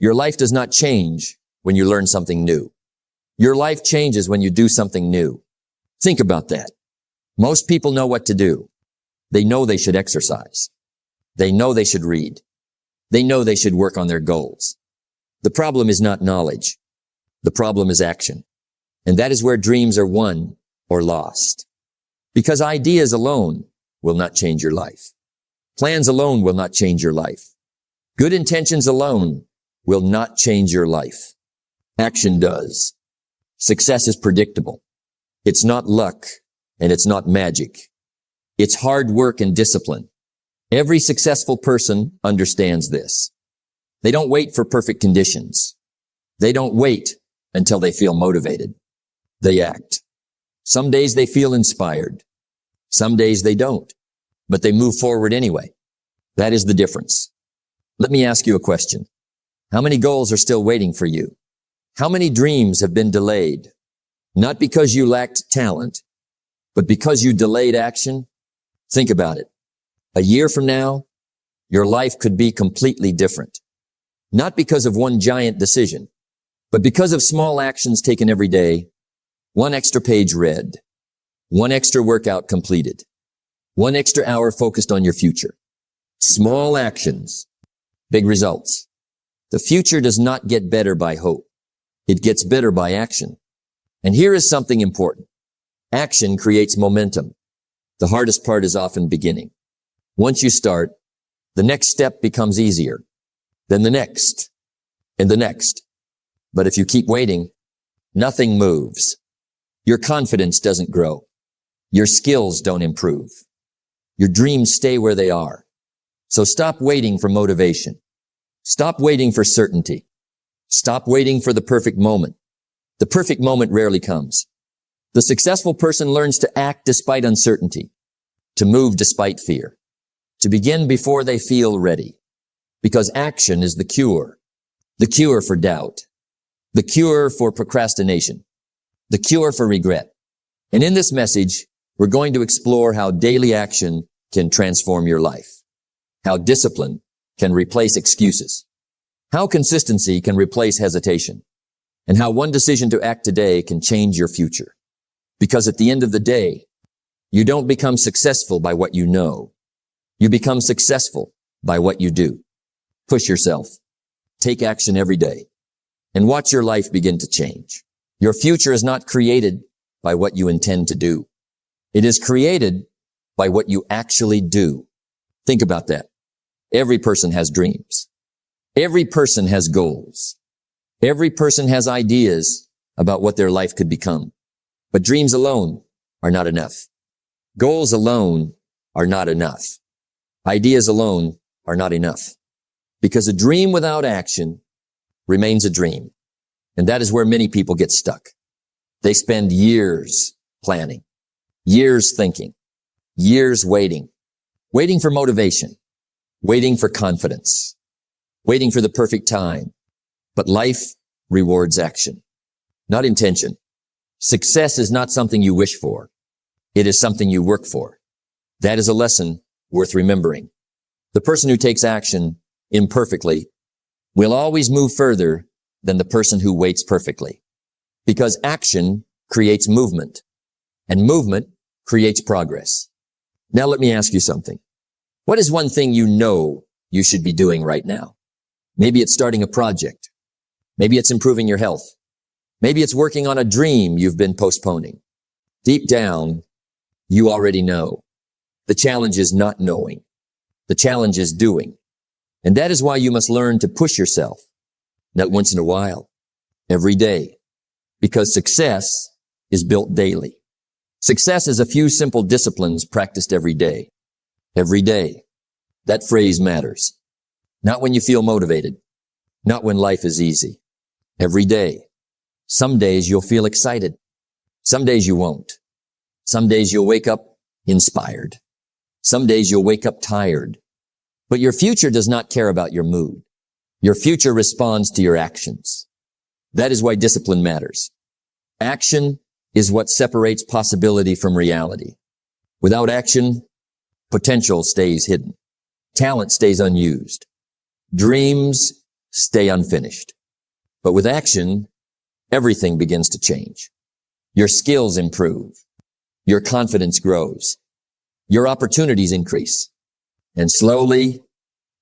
Your life does not change when you learn something new. Your life changes when you do something new. Think about that. Most people know what to do. They know they should exercise. They know they should read. They know they should work on their goals. The problem is not knowledge. The problem is action. And that is where dreams are won or lost. Because ideas alone will not change your life. Plans alone will not change your life. Good intentions alone will not change your life. Action does. Success is predictable. It's not luck and it's not magic. It's hard work and discipline. Every successful person understands this. They don't wait for perfect conditions. They don't wait until they feel motivated. They act. Some days they feel inspired. Some days they don't, but they move forward anyway. That is the difference. Let me ask you a question. How many goals are still waiting for you? How many dreams have been delayed? Not because you lacked talent, but because you delayed action? Think about it. A year from now, your life could be completely different. Not because of one giant decision, but because of small actions taken every day, one extra page read, one extra workout completed, one extra hour focused on your future. Small actions, big results. The future does not get better by hope. It gets better by action. And here is something important. Action creates momentum. The hardest part is often beginning. Once you start, the next step becomes easier, then the next, and the next. But if you keep waiting, nothing moves. Your confidence doesn't grow. Your skills don't improve. Your dreams stay where they are. So stop waiting for motivation. Stop waiting for certainty. Stop waiting for the perfect moment. The perfect moment rarely comes. The successful person learns to act despite uncertainty, to move despite fear, to begin before they feel ready. Because action is the cure for doubt, the cure for procrastination, the cure for regret. And in this message, we're going to explore how daily action can transform your life, how discipline can replace excuses, how consistency can replace hesitation, and how one decision to act today can change your future. Because at the end of the day, you don't become successful by what you know. You become successful by what you do. Push yourself. Take action every day. And watch your life begin to change. Your future is not created by what you intend to do. It is created by what you actually do. Think about that. Every person has dreams. Every person has goals. Every person has ideas about what their life could become. But dreams alone are not enough. Goals alone are not enough. Ideas alone are not enough. Because a dream without action remains a dream. And that is where many people get stuck. They spend years planning, years thinking, years waiting for motivation, waiting for confidence, waiting for the perfect time. But life rewards action, not intention. Success is not something you wish for. It is something you work for. That is a lesson worth remembering. The person who takes action imperfectly will always move further than the person who waits perfectly. Because action creates movement, and movement creates progress. Now let me ask you something. What is one thing you know you should be doing right now? Maybe it's starting a project. Maybe it's improving your health. Maybe it's working on a dream you've been postponing. Deep down, you already know. The challenge is not knowing. The challenge is doing. And that is why you must learn to push yourself, not once in a while, every day. Because success is built daily. Success is a few simple disciplines practiced every day. Every day. That phrase matters. Not when you feel motivated. Not when life is easy. Every day. Some days you'll feel excited. Some days you won't. Some days you'll wake up inspired. Some days you'll wake up tired. But your future does not care about your mood. Your future responds to your actions. That is why discipline matters. Action is what separates possibility from reality. Without action, potential stays hidden. Talent stays unused. Dreams stay unfinished. But with action, everything begins to change. Your skills improve. Your confidence grows. Your opportunities increase. And slowly,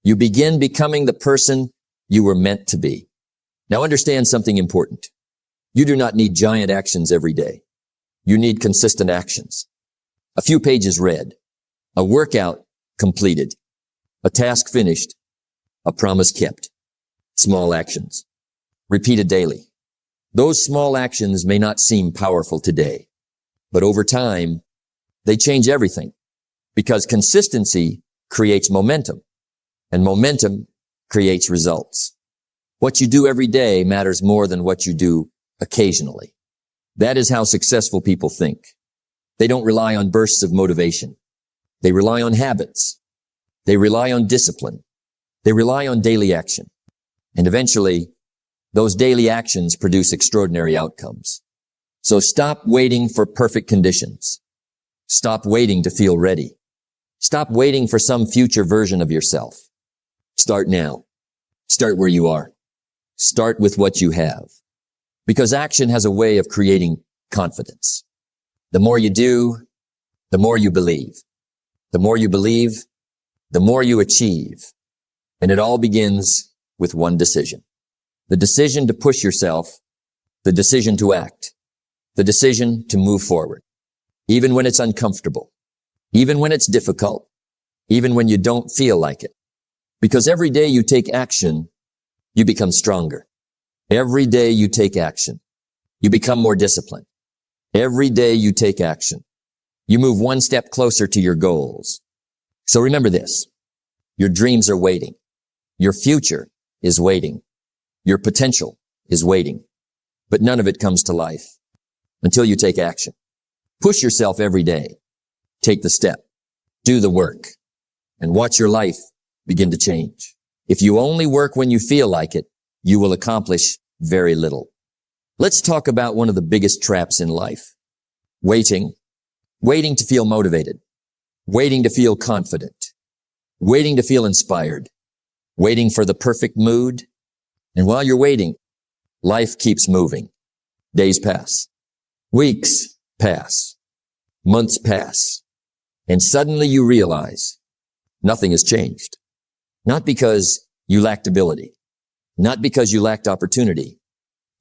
you begin becoming the person you were meant to be. Now understand something important. You do not need giant actions every day. You need consistent actions. A few pages read, a workout completed, a task finished, a promise kept. Small actions, repeated daily. Those small actions may not seem powerful today, but over time, they change everything because consistency creates momentum and momentum creates results. What you do every day matters more than what you do occasionally. That is how successful people think. They don't rely on bursts of motivation. They rely on habits. They rely on discipline. They rely on daily action. And eventually, those daily actions produce extraordinary outcomes. So stop waiting for perfect conditions. Stop waiting to feel ready. Stop waiting for some future version of yourself. Start now. Start where you are. Start with what you have. Because action has a way of creating confidence. The more you do, the more you believe. The more you believe, the more you achieve. And it all begins with one decision. The decision to push yourself, the decision to act, the decision to move forward. Even when it's uncomfortable, even when it's difficult, even when you don't feel like it. Because every day you take action, you become stronger. Every day you take action, you become more disciplined. Every day you take action, you move one step closer to your goals. So remember this, your dreams are waiting. Your future is waiting. Your potential is waiting. But none of it comes to life until you take action. Push yourself every day. Take the step. Do the work. And watch your life begin to change. If you only work when you feel like it, you will accomplish very little. Let's talk about one of the biggest traps in life. Waiting. Waiting to feel motivated. Waiting to feel confident. Waiting to feel inspired. Waiting for the perfect mood. And while you're waiting, life keeps moving. Days pass. Weeks pass. Months pass. And suddenly you realize nothing has changed. Not because you lacked ability. Not because you lacked opportunity,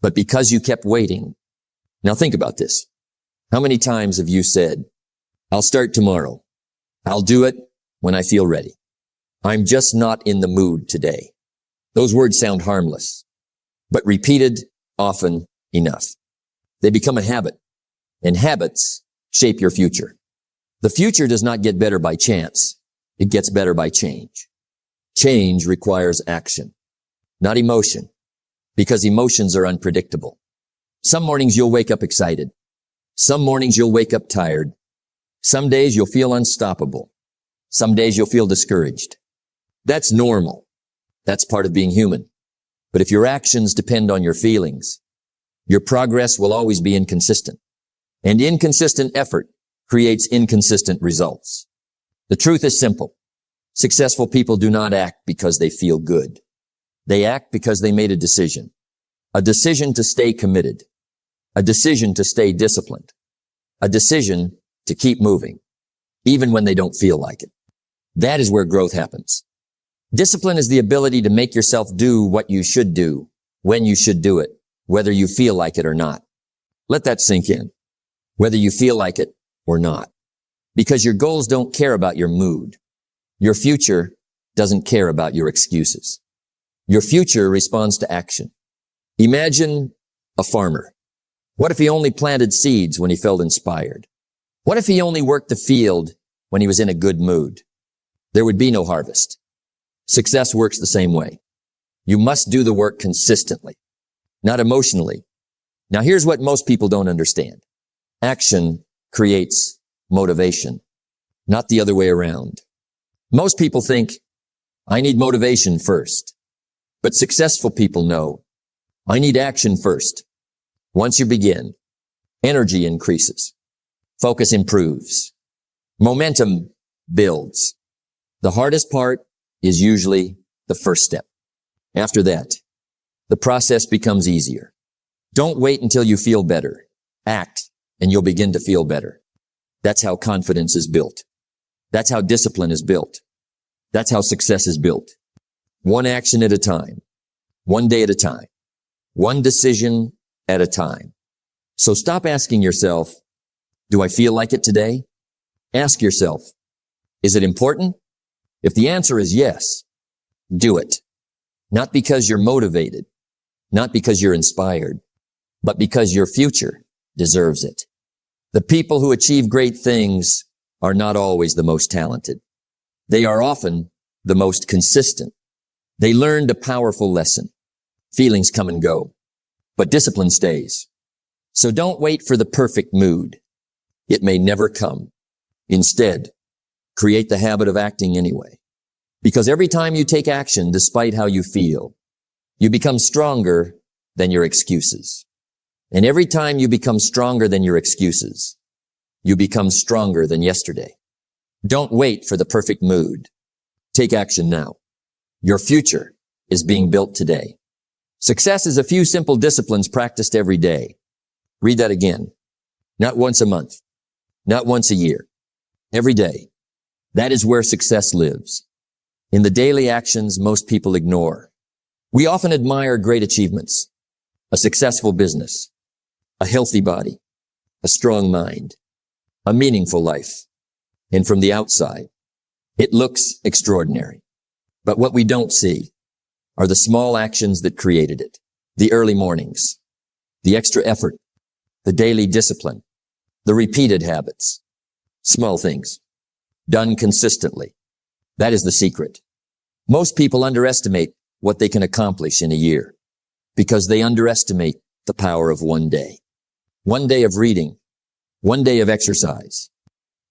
but because you kept waiting. Now think about this. How many times have you said, I'll start tomorrow. I'll do it when I feel ready. I'm just not in the mood today. Those words sound harmless, but repeated often enough. They become a habit, and habits shape your future. The future does not get better by chance. It gets better by change. Change requires action, not emotion, because emotions are unpredictable. Some mornings you'll wake up excited. Some mornings you'll wake up tired. Some days you'll feel unstoppable. Some days you'll feel discouraged. That's normal. That's part of being human. But if your actions depend on your feelings, your progress will always be inconsistent. And inconsistent effort creates inconsistent results. The truth is simple. Successful people do not act because they feel good. They act because they made a decision to stay committed, a decision to stay disciplined, a decision to keep moving, even when they don't feel like it. That is where growth happens. Discipline is the ability to make yourself do what you should do, when you should do it, whether you feel like it or not. Let that sink in, whether you feel like it or not. Because your goals don't care about your mood. Your future doesn't care about your excuses. Your future responds to action. Imagine a farmer. What if he only planted seeds when he felt inspired? What if he only worked the field when he was in a good mood? There would be no harvest. Success works the same way. You must do the work consistently, not emotionally. Now here's what most people don't understand. Action creates motivation, not the other way around. Most people think, I need motivation first. But successful people know, I need action first. Once you begin, energy increases. Focus improves. Momentum builds. The hardest part is usually the first step. After that, the process becomes easier. Don't wait until you feel better. Act, and you'll begin to feel better. That's how confidence is built. That's how discipline is built. That's how success is built. One action at a time. One day at a time. One decision at a time. So stop asking yourself, do I feel like it today? Ask yourself, is it important? If the answer is yes, do it. Not because you're motivated, not because you're inspired, but because your future deserves it. The people who achieve great things are not always the most talented. They are often the most consistent. They learned a powerful lesson. Feelings come and go, but discipline stays. So don't wait for the perfect mood. It may never come. Instead, create the habit of acting anyway. Because every time you take action, despite how you feel, you become stronger than your excuses. And every time you become stronger than your excuses, you become stronger than yesterday. Don't wait for the perfect mood. Take action now. Your future is being built today. Success is a few simple disciplines practiced every day. Read that again. Not once a month. Not once a year. Every day. That is where success lives. In the daily actions most people ignore. We often admire great achievements. A successful business. A healthy body. A strong mind. A meaningful life. And from the outside, it looks extraordinary. But what we don't see are the small actions that created it. The early mornings. The extra effort. The daily discipline. The repeated habits. Small things. Done consistently. That is the secret. Most people underestimate what they can accomplish in a year because they underestimate the power of one day. One day of reading. One day of exercise.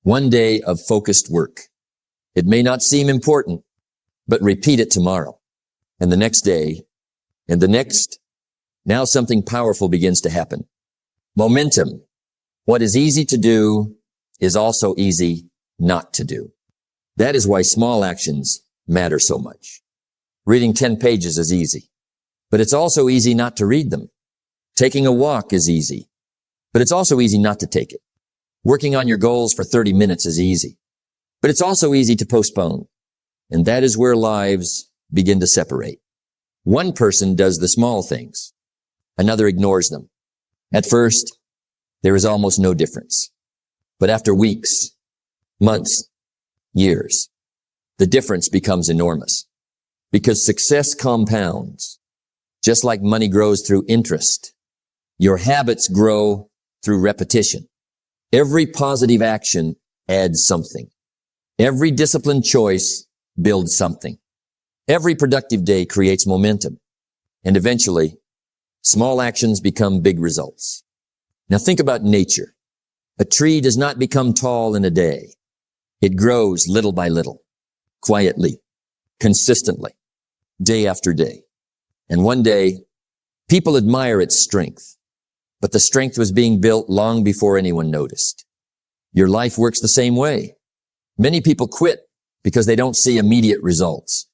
One day of focused work. It may not seem important, but repeat it tomorrow and the next day and the next. Now something powerful begins to happen. Momentum. What is easy to do is also easy not to do. That is why small actions matter so much. Reading 10 pages is easy, but it's also easy not to read them. Taking a walk is easy, but it's also easy not to take it. Working on your goals for 30 minutes is easy, but it's also easy to postpone. And that is where lives begin to separate. One person does the small things. Another ignores them. At first, there is almost no difference. But after weeks, months, years, the difference becomes enormous. Because success compounds. Just like money grows through interest, your habits grow through repetition. Every positive action adds something. Every disciplined choice builds something. Every productive day creates momentum. And eventually, small actions become big results. Now think about nature. A tree does not become tall in a day. It grows little by little, quietly, consistently, day after day. And one day, people admire its strength. But the strength was being built long before anyone noticed. Your life works the same way. Many people quit because they don't see immediate results.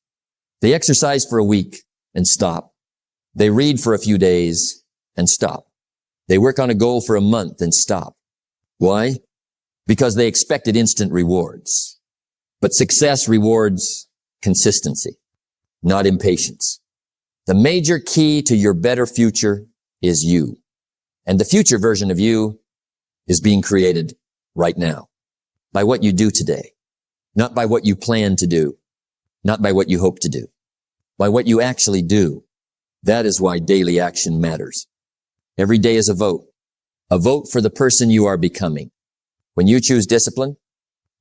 They exercise for a week and stop. They read for a few days and stop. They work on a goal for a month and stop. Why? Because they expected instant rewards. But success rewards consistency, not impatience. The major key to your better future is you. And the future version of you is being created right now by what you do today, not by what you plan to do, not by what you hope to do, by what you actually do. That is why daily action matters. Every day is a vote for the person you are becoming. When you choose discipline,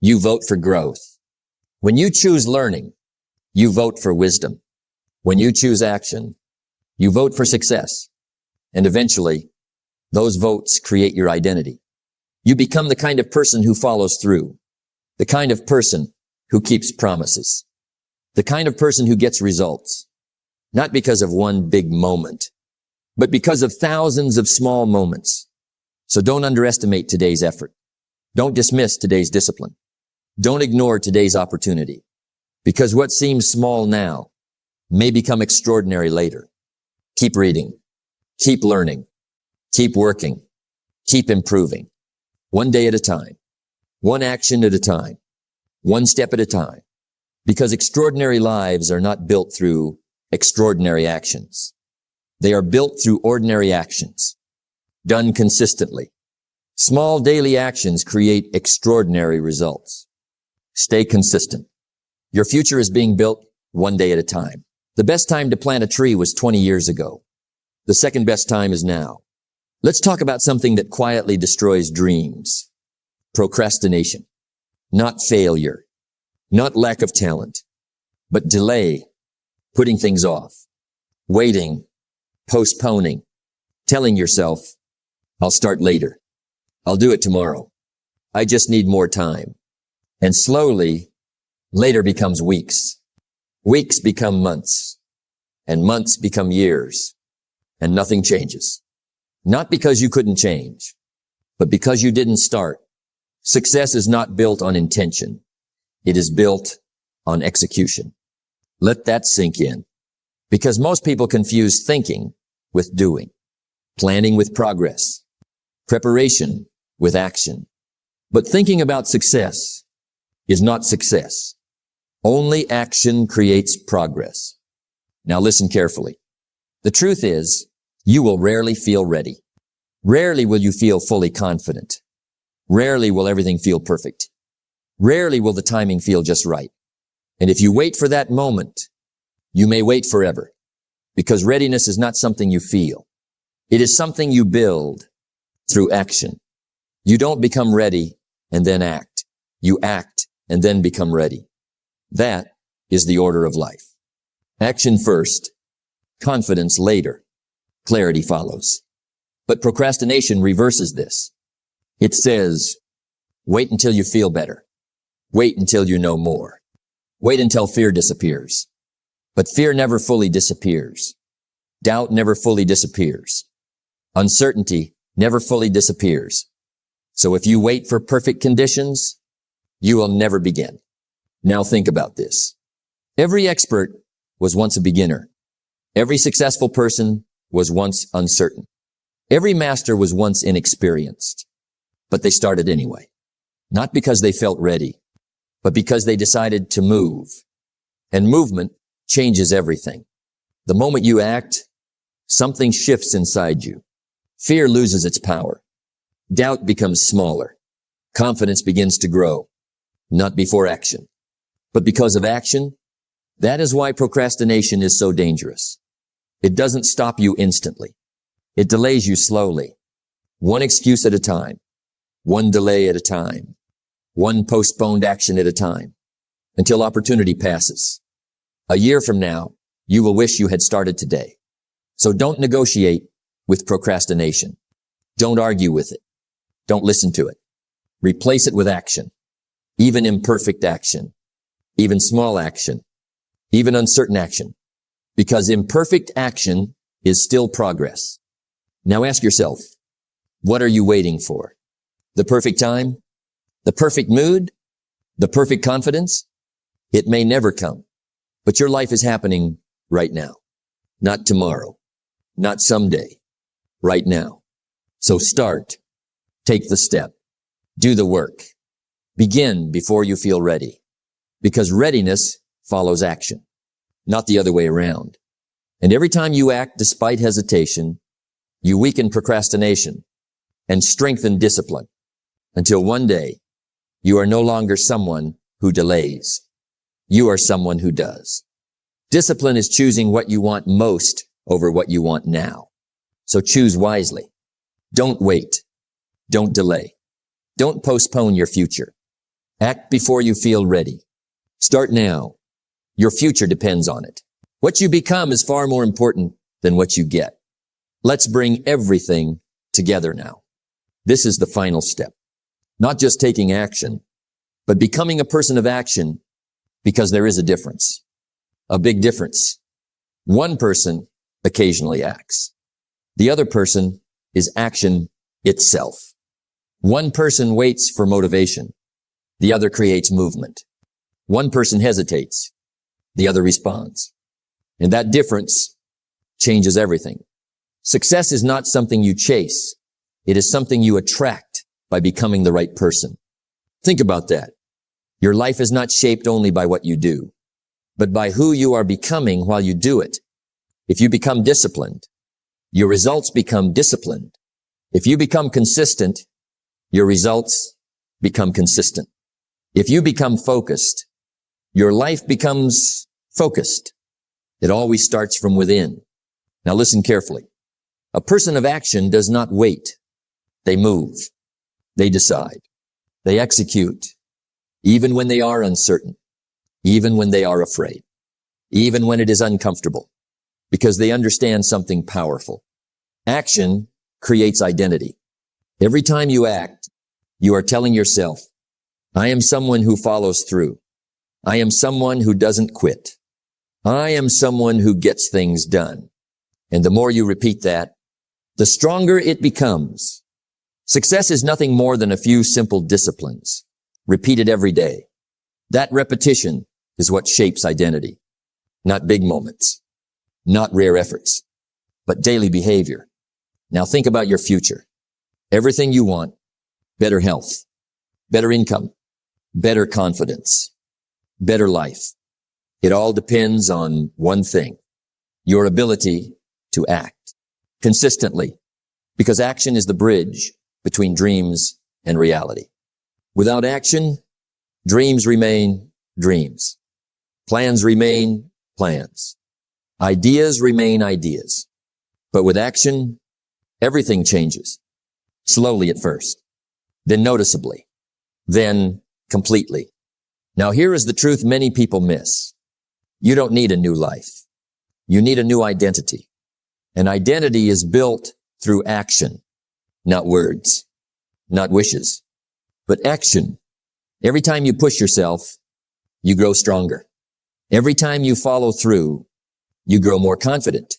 you vote for growth. When you choose learning, you vote for wisdom. When you choose action, you vote for success. And eventually, those votes create your identity. You become the kind of person who follows through, the kind of person who keeps promises, the kind of person who gets results, not because of one big moment, but because of thousands of small moments. So don't underestimate today's effort. Don't dismiss today's discipline. Don't ignore today's opportunity, because what seems small now may become extraordinary later. Keep reading. Keep learning. Keep working. Keep improving. One day at a time. One action at a time. One step at a time. Because extraordinary lives are not built through extraordinary actions. They are built through ordinary actions, done consistently. Small daily actions create extraordinary results. Stay consistent. Your future is being built one day at a time. The best time to plant a tree was 20 years ago. The second best time is now. Let's talk about something that quietly destroys dreams. Procrastination. Not failure. Not lack of talent. But delay. Putting things off. Waiting. Postponing. Telling yourself, I'll start later. I'll do it tomorrow. I just need more time. And slowly, later becomes weeks. Weeks become months. And months become years. And nothing changes. Not because you couldn't change, but because you didn't start. Success is not built on intention. It is built on execution. Let that sink in. Because most people confuse thinking with doing, planning with progress, preparation with action. But thinking about success is not success. Only action creates progress. Now listen carefully. The truth is, you will rarely feel ready. Rarely will you feel fully confident. Rarely will everything feel perfect. Rarely will the timing feel just right. And if you wait for that moment, you may wait forever. Because readiness is not something you feel. It is something you build through action. You don't become ready and then act. You act and then become ready. That is the order of life. Action first, confidence later, clarity follows. But procrastination reverses this. It says, wait until you feel better. Wait until you know more. Wait until fear disappears. But fear never fully disappears. Doubt never fully disappears. Uncertainty never fully disappears. So if you wait for perfect conditions, you will never begin. Now think about this. Every expert was once a beginner. Every successful person was once uncertain. Every master was once inexperienced. But they started anyway. Not because they felt ready, but because they decided to move. And movement changes everything. The moment you act, something shifts inside you. Fear loses its power. Doubt becomes smaller. Confidence begins to grow. Not before action, but because of action. That is why procrastination is so dangerous. It doesn't stop you instantly. It delays you slowly. One excuse at a time. One delay at a time. One postponed action at a time. Until opportunity passes. A year from now, you will wish you had started today. So don't negotiate with procrastination. Don't argue with it. Don't listen to it. Replace it with action. Even imperfect action. Even small action. Even uncertain action. Because imperfect action is still progress. Now ask yourself, what are you waiting for? The perfect time? The perfect mood? The perfect confidence? It may never come, but your life is happening right now. Not tomorrow. Not someday. Right now. So start. Take the step. Do the work. Begin before you feel ready. Because readiness follows action, not the other way around. And every time you act despite hesitation, you weaken procrastination and strengthen discipline until one day you are no longer someone who delays. You are someone who does. Discipline is choosing what you want most over what you want now. So choose wisely. Don't wait. Don't delay. Don't postpone your future. Act before you feel ready. Start now. Your future depends on it. What you become is far more important than what you get. Let's bring everything together now. This is the final step. Not just taking action, but becoming a person of action, because there is a difference. A big difference. One person occasionally acts. The other person is action itself. One person waits for motivation. The other creates movement. One person hesitates. The other responds. And that difference changes everything. Success is not something you chase. It is something you attract by becoming the right person. Think about that. Your life is not shaped only by what you do, but by who you are becoming while you do it. If you become disciplined, your results become disciplined. If you become consistent, your results become consistent. If you become focused, your life becomes focused. It always starts from within. Now listen carefully. A person of action does not wait. They move. They decide. They execute. Even when they are uncertain. Even when they are afraid. Even when it is uncomfortable. Because they understand something powerful. Action creates identity. Every time you act, you are telling yourself, I am someone who follows through. I am someone who doesn't quit. I am someone who gets things done. And the more you repeat that, the stronger it becomes. Success is nothing more than a few simple disciplines, repeated every day. That repetition is what shapes identity. Not big moments, not rare efforts, but daily behavior. Now think about your future. Everything you want, better health, better income, better confidence, better life. It all depends on one thing, your ability to act consistently, because action is the bridge between dreams and reality. Without action, dreams remain dreams. Plans remain plans. Ideas remain ideas. But with action, everything changes. Slowly at first, then noticeably, then completely. Now here is the truth many people miss. You don't need a new life. You need a new identity. An identity is built through action, not words, not wishes, but action. Every time you push yourself, you grow stronger. Every time you follow through, you grow more confident.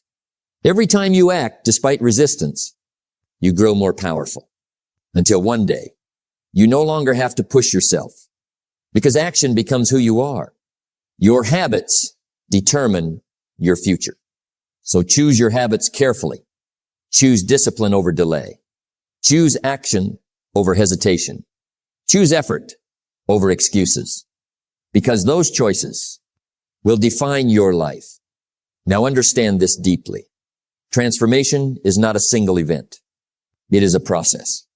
Every time you act despite resistance, you grow more powerful. Until one day, you no longer have to push yourself because action becomes who you are. Your habits determine your future. So choose your habits carefully. Choose discipline over delay. Choose action over hesitation. Choose effort over excuses, because those choices will define your life. Now understand this deeply. Transformation is not a single event. It is a process,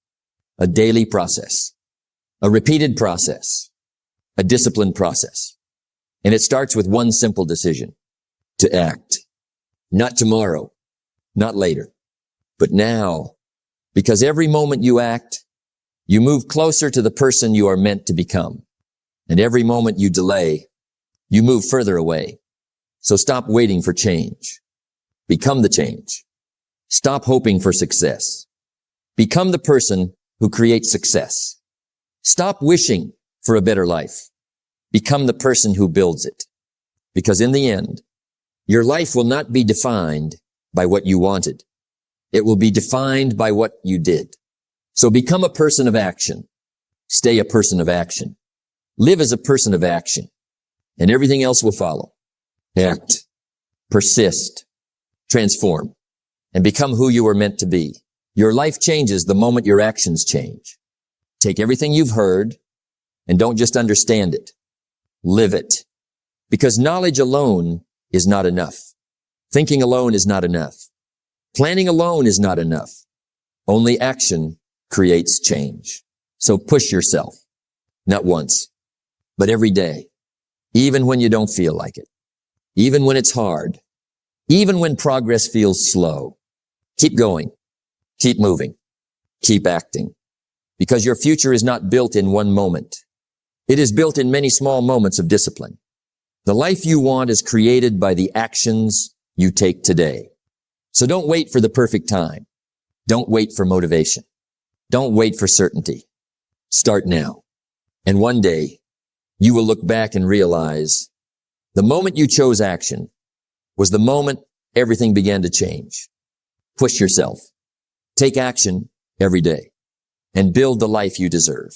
a daily process, a repeated process, a disciplined process. And it starts with one simple decision: to act. Not tomorrow, not later, but now. Because every moment you act, you move closer to the person you are meant to become. And every moment you delay, you move further away. So stop waiting for change. Become the change. Stop hoping for success. Become the person who creates success. Stop wishing for a better life. Become the person who builds it. Because in the end, your life will not be defined by what you wanted. It will be defined by what you did. So become a person of action. Stay a person of action. Live as a person of action. And everything else will follow. Act. Persist. Transform. And become who you were meant to be. Your life changes the moment your actions change. Take everything you've heard and don't just understand it. Live it. Because knowledge alone is not enough. Thinking alone is not enough. Planning alone is not enough. Only action creates change. So push yourself. Not once, but every day. Even when you don't feel like it. Even when it's hard. Even when progress feels slow. Keep going. Keep moving. Keep acting. Because your future is not built in one moment. It is built in many small moments of discipline. The life you want is created by the actions you take today. So don't wait for the perfect time. Don't wait for motivation. Don't wait for certainty. Start now. And one day, you will look back and realize the moment you chose action was the moment everything began to change. Push yourself. Take action every day and build the life you deserve.